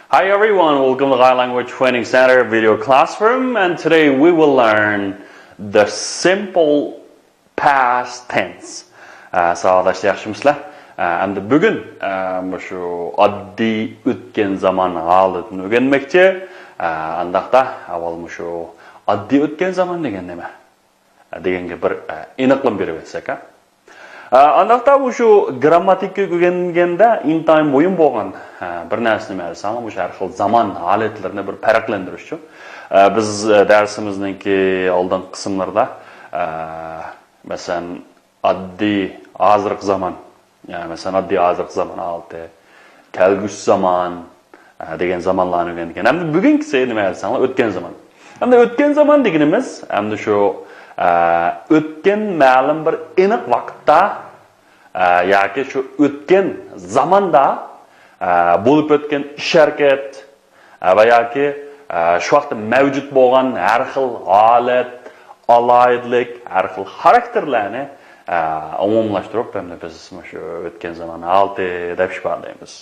Hi everyone, welcome to the High Language Training Center video classroom, and today we will learn the simple past tense. Sağdaşlar yaxşımıslar? Endi bugun shu oddiy o'tgan zaman holatini o'rganmoqchi. Andaqda avval shu oddiy o'tgan zaman degan nima? Deganga bir aniqlik berib o'tsak. Andaqda shu grammatikka o'rganganda intayin bo'yin bo'lgan bir narsani bilsam, shu har xil zaman holatlarini bir farqlantirish uchun biz darsimizningki oldin qismlarda masalan oddiy hozirgi zaman, masalan oddiy hozirgi zaman holati, kelgusi zaman degan zamonlarni o'rgangan. Endi bugünkisi nima desanglar, o'tgan zaman. Endi o'tgan zaman deganimiz, endi shu o'tgan ma'lum bir aniq vaqtda yoki shu o'tgan zamonda bo'lib o'tgan ish-harakat va yoki shu vaqtda mavjud bo'lgan har xil holat, alayidlik, har xil xarakterlarni umumlashtirib, biz shu o'tgan zaman holati deb ifodalaymiz.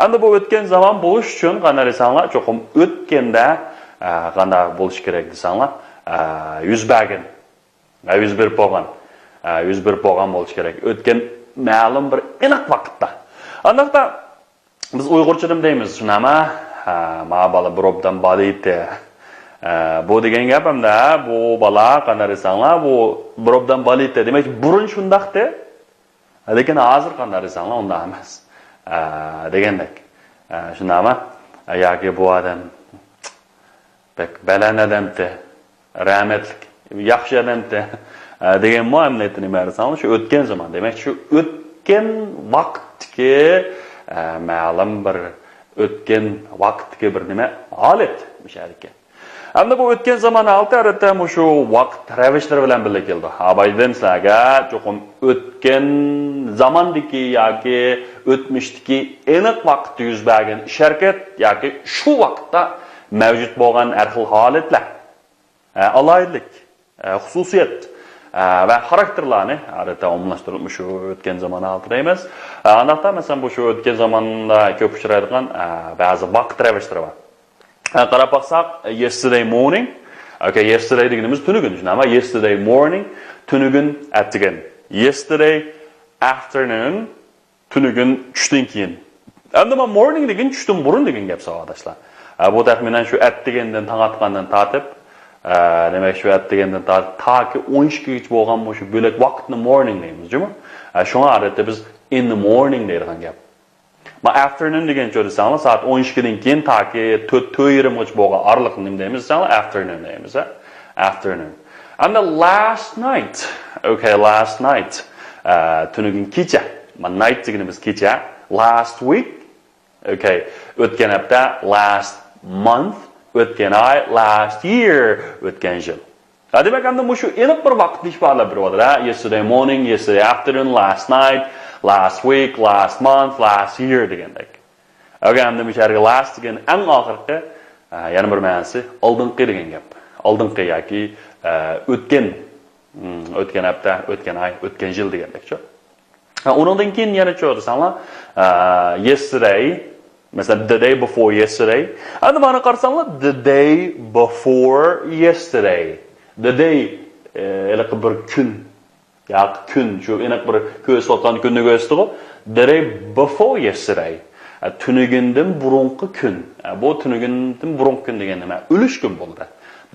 Endi bu o'tgan zaman bo'lish uchun qanday desanglar, cho'qim o'tganda qanday bo'lish kerak desanglar, yuz bergan bo'lish kerak. O'tgan ma'lum bir aniq vaqtda. Andaqda biz uyg'urchada deymiz, shunama, ma bola birobdan boliydi. Bu degan gapimda, bu bola qanday desanglar, bu birobdan boliydi. Demak, burun shundaqdi. Lekin hozir qanday desanglar, unda emas. Degandek. Shunama, yoki bu odam bek baland odamdi, rahmatli, yaxshi odamdi degan muomala nima desanglar, shu o'tgan zaman. Demak, shu o'tgan vaqtga ma'lum bir o'tgan vaqtga bir nima holat mishalga. Endi bu o'tgan zaman albatta shu vaqt ravishlari bilan birga keldi. Abaydan sizlarga cho'qim o'tgan zamondagi yoki o'tmishdagi aniq vaqtda yuz bergan ish-harakat yoki shu vaqtda mavjud bo'lgan har xil holatlar, alayidlik, xususiyat va xarakterlarni albatta umumlashtirib shu o'tgan zaman altida emas. Aniqda masalan bu shu o'tgan zamonda ko'p uchraydigan ba'zi vaqt ravishlari bor. Qarab baqsaq, yesterday morning. Okay, yesterday deganimiz tunugun. Shunama, yesterday morning, tunugun attigan. Yesterday afternoon, tunugun tushdan keyin. Endi men morning degan tushdan burun degan gap savodashlar. Bu taxminan shu attigandan tong'atgandan tortib, demak shu attigandan tortib toki 12 gacha bo'lgan shu bo'lak vaqtni morning deymiz, jumi? Shunga odatda biz in the morning deydigan gap. Ma afternoon degan jo'da desanglar, soat 12 dan keyin toki 4:30 gacha bo'lgan oraliqni nima deymiz desanglar, afternoon deymiz, afternoon. And the last night. Okay, last night. Tunugun kecha. Ma night deganimiz kecha. Last week. Okay, o'tgan hafta, last month, o'tgan oy, last year, o'tgan yil. Demak, endi shu aniq bir vaqtni ifodalab beradi. Yesterday morning, yesterday afternoon, last night, last week, last month, last year degandek. Okay, endi misharga last degan eng oxirgi yana bir ma'nosi oldingi degan gap. Oldingi yoki o'tgan hafta, o'tgan oy, o'tgan yil degandek-chi. Undan keyin yana cho'g'ri desanglar, yesterday, masalan, the day before yesterday. Endi mana qarasanglar, the day before yesterday. The day iliq bir kun. Yoki kun, shu aniq bir ko'z sotgan kunni ko'rsatdi. The day before yesterday. Tunugundan burunqi kun. Bu tunugundan burunqi kun degan nima? O'lish kun bo'ldi.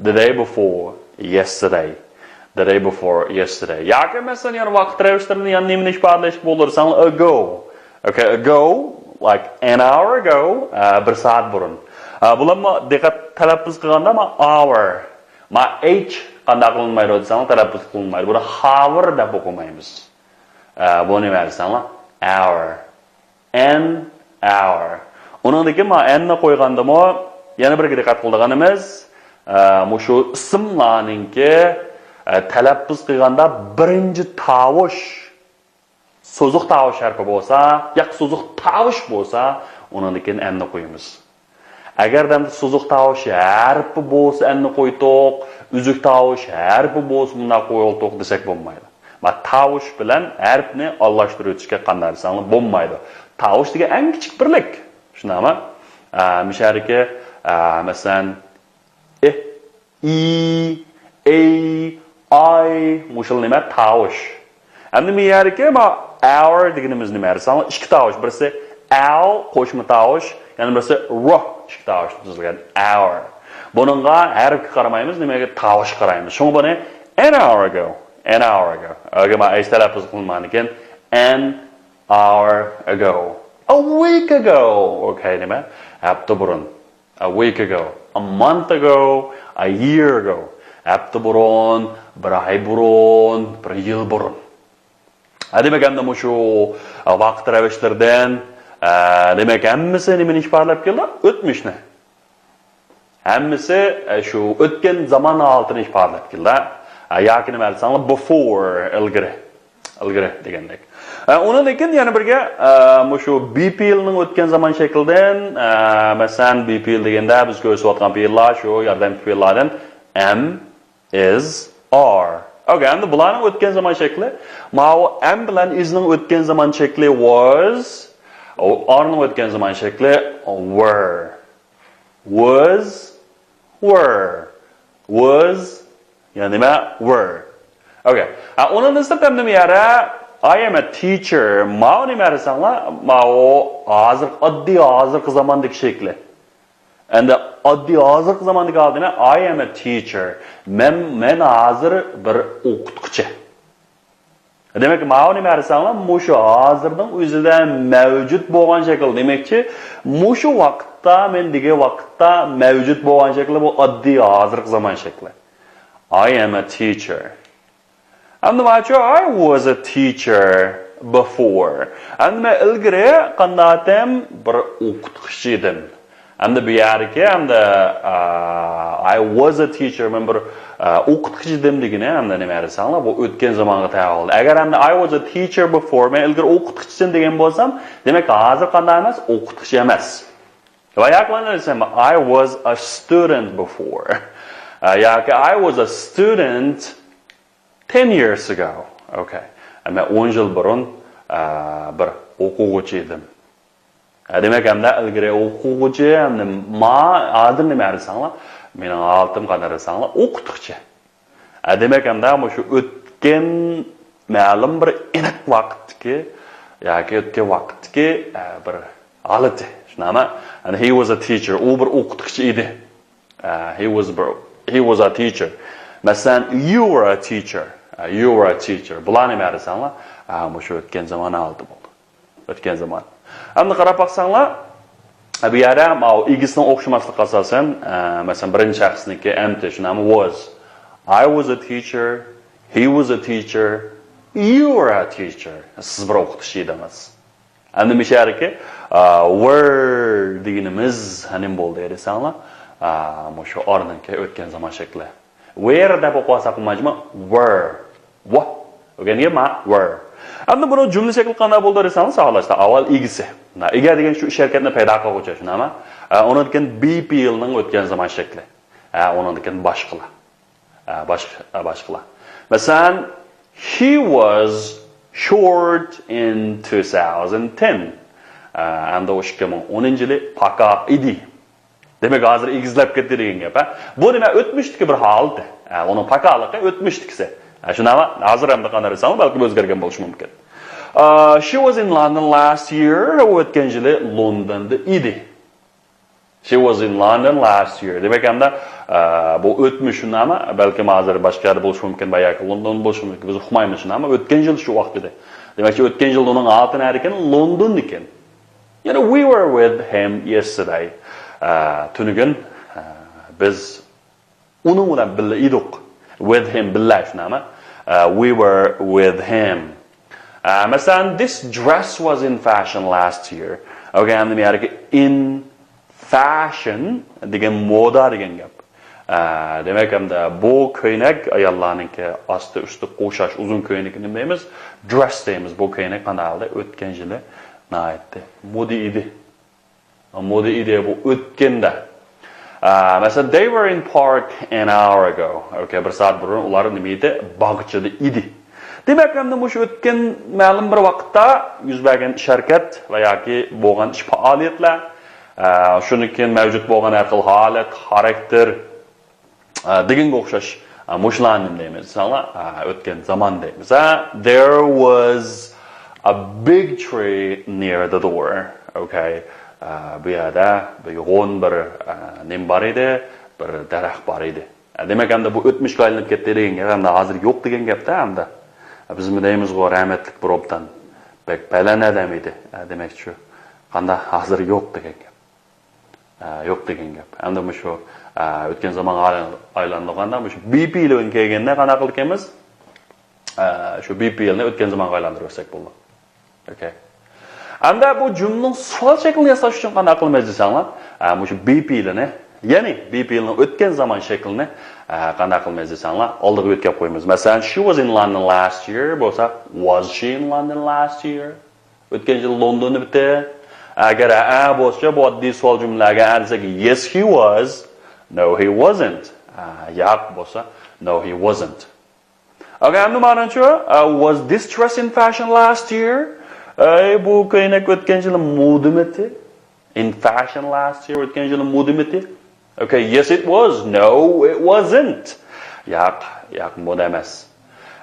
The day before yesterday. The day before yesterday. Yoki masalan, yana vaqt ravishlarni yana nimani ifodalash bo'lursan, ago. Okay, ago, like an hour ago, bir soat burun. Bularni diqqat talaffuz qilganda ma hour, ma h qanday qilinmaydi desanglar, talaffuz qilinmaydi. Buni hour deb o'qimaymiz. Bu nima desanglar? Hour. An hour. Uningdagi ma n ni qo'ygandami, yana bir diqqat qilganimiz, shu ismlarningki talaffuz qilganda birinchi tovush, so'ziq tovush harfi bo'lsa, yoki so'ziq tovush bo'lsa, uningdagi n ni qo'yamiz. Agarda so'ziq tovush harfi bo'lsa, n ni qo'ydik, uzuk tovush harfi bo'lsa, bunda qo'yildik desak bo'lmaydi. Va tovush bilan harfni almashtirishga qanday desanglar bo'lmaydi. Tovush degan eng kichik birlik. Shunami? Mishariki, masalan, I, A, I, mushul nima tovush. Endi miyariki ma hour deganimiz nima? Masalan, ikki tovush. Birisi al qo'shma tovush, yana birisi ro ikki tovush tuzilgan hour. Buningga harfga qaramaymiz, nimaga tovush qaraymiz. Shunga buni an hour ago. Agar ma ayt talaffuz qilman ekan, an hour ago. A week ago. Okay, nima? Hafta burun. A week ago. A month ago. A year ago. Hafta burun, bir ay burun, bir yil burun. Demek hem de şu vaqt ravishlardan demek hammasi nimani ifodalab keldi? O'tmishni. Hammasi shu o'tgan zaman holatini ifodalab keldi. Yoki nima desanglar before ilgari degandek. Uni lekin yana birga shu BP yilning o'tgan zaman shaklidan masalan BP yil deganda biz ko'rsatayotgan fe'llar shu yordam fe'llardan am, is, are. Okay, endi bularning o'tgan zaman shakli, ma'u am bilan isning o'tgan zaman shakli was, arening o'tgan zaman shakli were. Was, yani nima? Were. Okay. Uni nisbatan nima yara? I am a teacher. Ma'u nima desanglar? Ma'u oddiy hozirgi zamondagi shakli. Endi oddiy hozirgi zamondagi oldina I am a teacher. Men hozir bir o'qituvchi. Demak, ma'u nima desanglar, mushu hozirning o'zida mavjud bo'lgan shakl. Demakki, mushu vaqtda, men degan vaqtda mavjud bo'lgan shakli bu oddiy hozirgi zamon shakli. I am a teacher. Endi macho I was a teacher before. Endi men ilgari qandatem bir o'qituvchi edim. Endi bu yerga endi I was a teacher, men bir o'qituvchi edim degani endi nima desanglar, bu o'tgan zamonga taalluqli. Agar endi I was a teacher before, men ilgari o'qituvchisin degan bo'lsam, demak hozir qanday emas? O'qituvchi emas. Va yoqlanlar desam I was a student before. Yoki I was a student 10 years ago. Okay. Men 10 yil burun bir o'quvchi edim. Demek hamda ilgari o'quvchi, hamda hozir nima desanglar, mening oltim qadar desanglar, o'qituvchi. Demek hamda shu o'tgan ma'lum bir aniq vaqtki yoki o'tgan vaqtki bir holati. Shunami? And he was a teacher. U bir o'qituvchi edi. He was a teacher. Masalan, you were a teacher. Bular nima desanglar, shu o'tgan zaman oldi bo'ldi. O'tgan zaman. Endi qarab baqsanglar, bu yerda mau igisning o'xshamaslik asosan, masalan, birinchi shaxsniki MT shunami was. I was a teacher, he was a teacher, you were a teacher. Siz bir o'qituvchi edingiz. Endi mishariki were deganimiz hanim bo'ldi desanglar, shu orninki o'tgan zaman shakli. Where deb o'qisak majma were. What? O'rganganmi? Were. Endi buni jumla shakli qanday bo'ldi desangiz, saqlashda avval egisi. Ega degan shu ish harakatni paydo qiluvchi shunami? Undan BP yilning o'tgan zaman shakli. Undan boshqalar. Boshqalar. Masalan, he was short in 2010. Endi 2010-yili paqa edi. Demak, hozir egizlab ketdi degan gap. Bu nima o'tmishdiki bir holat. Uning paqaligi o'tmishdikisi. Shunami? Hozir ham qanday desam, balki o'zgargan bo'lishi mumkin. She was in London last year. O'tgan yili Londonda edi. She was in London last year. Demak, hamda bu o'tmish shunami? Balki hozir boshqa yerda bo'lishi mumkin, yoki London bo'lishi mumkin. Biz uqmaymiz shunami? O'tgan yil shu vaqt edi. Demakki, o'tgan yil uning altini ekan London ekan. We were with him yesterday. Tunugun biz uning bilan birga edik. With him billah shunami? We were with him. Masalan, this dress was in fashion last year. Okay, endi men yerga in fashion degan moda degan gap. Demak, hamda bu ko'ylak ayollarningki osti usti qo'shash uzun ko'ylakni nima deymiz? Dress deymiz. Bu ko'ylak qanday o'tgan yili naytdi. Moda edi. Moda edi bu o'tganda. Mesela they were in park an hour ago. Okay, bir saat burun ular nima edi? Bog'chada edi. Demak, hamda shu o'tgan ma'lum bir vaqtda yuz bergan ish harakat va yoki bo'lgan ish faoliyatlar Shundan keyin mavjud bo'lgan har xil holat, xarakter deganga o'xshash mushlarni deymiz. Masalan, o'tgan zaman deymiz. There was a big tree near the door. Okay. Bu yerda yo'g'on bir nim bor edi, bir daraxt bor edi. Demak, hamda bu o'tmishga aylanib ketdi degan gap, hamda hozir yo'q degan gapda hamda. Biz nima deymiz-ku, rahmatlik birobdan bek baland odam edi. Demak shu, qanda hozir yo'q degan gap. Yo'q degan gap. Hamda shu o'tgan zaman aylandiganda shu BP bilan kelganda qanaqa qilganmiz? Shu BP ni o'tgan zamonga aylantirsak bo'ldi. Okay. Hamda bu jumlaning sual shaklini yasash uchun qanaqa qilmaymiz desanglar, shu BP ni, ya'ni BP ni o'tgan zaman shaklini qanaqa qilmaymiz desanglar, oldiga o'tkazib qo'yamiz. Masalan, she was in London last year bo'lsa, was she in London last year? O'tgan yil Londonda bitdi. Agar bo'lsa, bu oddiy savol jumlaga desak, yes he was, no he wasn't. Yo'q bo'lsa, no he wasn't. Okay, endi ma'nosi was this dress in fashion last year? Bu ko'ylak o'tgan yil modamidi? In fashion last year o'tgan yil modamidi? Okay, yes it was. No, it wasn't. Yo'q, moda emas.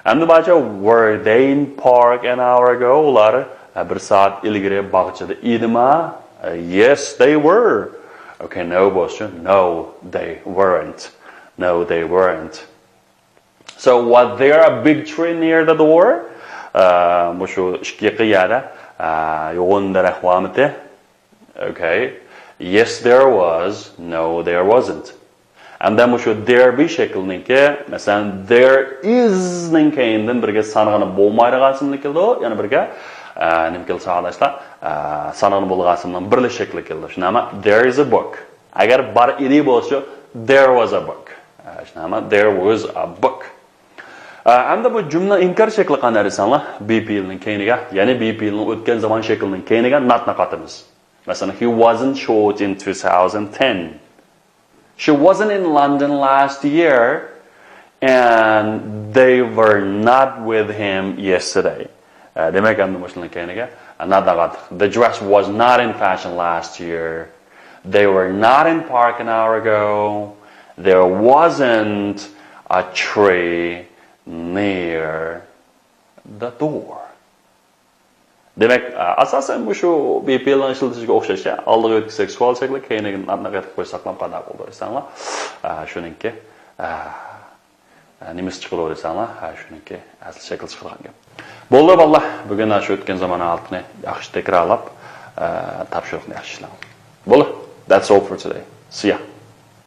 Endi bacha were they in park an hour ago? Ular bir soat ilgari bog'chada edimi? Yes, they were. Okay, no bo'lsa, no, they weren't. No, they weren't. So, was there a big tree near the door? Mushu ishki qiyada yo'g'on daraxt bormidi? Okay. Yes, there was. No, there wasn't. And then mushu there be shaklniki, masalan, there is ning keyindan birga sanag'ini bo'lmaydigan ismni keldi, yana birga nim kelsa adashlar, sanag'ini bo'lgan ismning birli shakli keldi. Shunama there is a book. Agar bar edi bo'lsa, there was a book. Shunama there was a book. Hamda bu jumla inkar shakli qanday desanglar, BP ning keyiniga, ya'ni BP ning o'tgan zaman shaklining keyiniga natni qatamiz. Masalan, he wasn't short in 2010. She wasn't in London last year, and they were not with him yesterday. Demak, endi mushlarning keyiniga natni qat. The dress was not in fashion last year. They were not in park an hour ago. There wasn't a tree near the door. Demak, asosan bu shu BPL'ni ishlatishiga o'xshash, oldiga o'tkazsak savol shakli, keyingi natni qaytib qo'ysak ham qanday bo'ladi desanglar, shuningki nimasi chiqadi desanglar, shuningki asl shakl chiqargan gap. Bo'ldi, vallah, bugun shu o'tgan zamon altini yaxshi takrorlab, topshiriqni yaxshi ishlang. Bo'ldi. That's all for today. See ya.